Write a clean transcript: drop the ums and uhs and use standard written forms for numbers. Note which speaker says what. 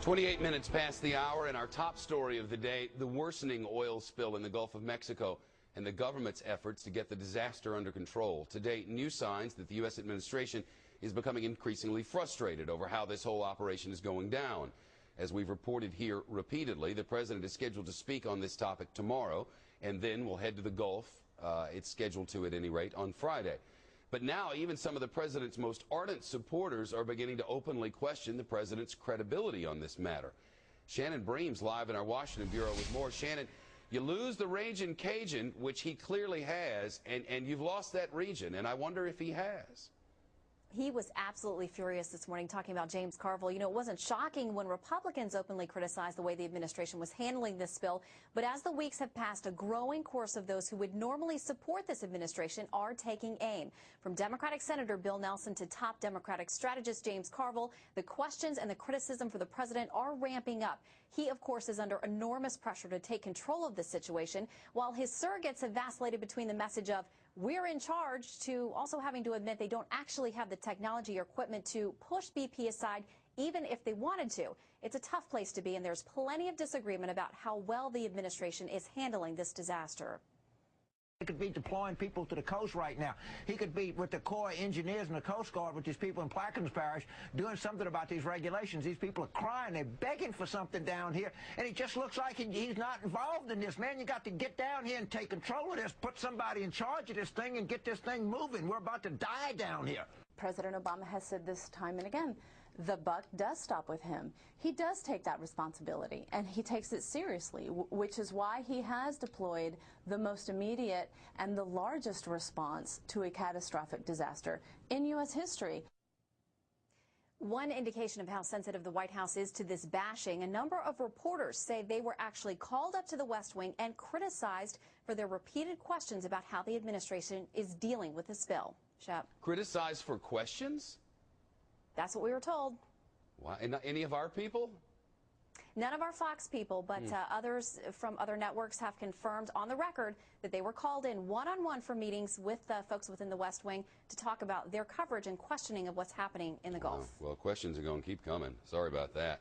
Speaker 1: 28 minutes past the hour, and our top story of the day, the worsening oil spill in the Gulf of Mexico and the government's efforts to get the disaster under control. Today, new signs that the U.S. administration is becoming increasingly frustrated over how this whole operation is going down. As we've reported here repeatedly, the president is scheduled to speak on this topic tomorrow, and then will head to the Gulf. It's scheduled to, at any rate, on Friday. But now even some of the president's most ardent supporters are beginning to openly question the president's credibility on this matter. Shannon Bream's live in our Washington bureau with more. Shannon, you lose the Ragin' Cajun, which he clearly has, and you've lost that region, and I wonder if he has.
Speaker 2: He was absolutely furious this morning talking about James Carville. You know, it wasn't shocking when Republicans openly criticized the way the administration was handling this spill. But as the weeks have passed, a growing chorus of those who would normally support this administration are taking aim. From Democratic Senator Bill Nelson to top Democratic strategist James Carville, the questions and the criticism for the president are ramping up. He, of course, is under enormous pressure to take control of this situation, while his surrogates have vacillated between the message of "we're in charge" to also having to admit they don't actually have the technology or equipment to push BP aside, even if they wanted to. It's a tough place to be, and there's plenty of disagreement about how well the administration is handling this disaster.
Speaker 3: He could be deploying people to the coast right now. He could be with the Corps of Engineers and the Coast Guard with these people in Plaquemines Parish doing something about these regulations. These people are crying. They're begging for something down here, and it just looks like he's not involved in this. Man, you got to get down here and take control of this, put somebody in charge of this thing, and get this thing moving. We're about to die down here.
Speaker 4: President Obama has said this time and again, the buck does stop with him. He does take that responsibility, and he takes it seriously, which is why he has deployed the most immediate and the largest response to a catastrophic disaster in U.S. history.
Speaker 2: One indication of how sensitive the White House is to this bashing, a number of reporters say they were actually called up to the West Wing and criticized for their repeated questions about how the administration is dealing with the spill. Shep.
Speaker 1: Criticized for questions?
Speaker 2: That's what we were told.
Speaker 1: Why? And not any of our people?
Speaker 2: None of our Fox people, but others from other networks have confirmed on the record that they were called in one-on-one for meetings with folks within the West Wing to talk about their coverage and questioning of what's happening in the Gulf.
Speaker 1: Well, questions are going to keep coming. Sorry about that.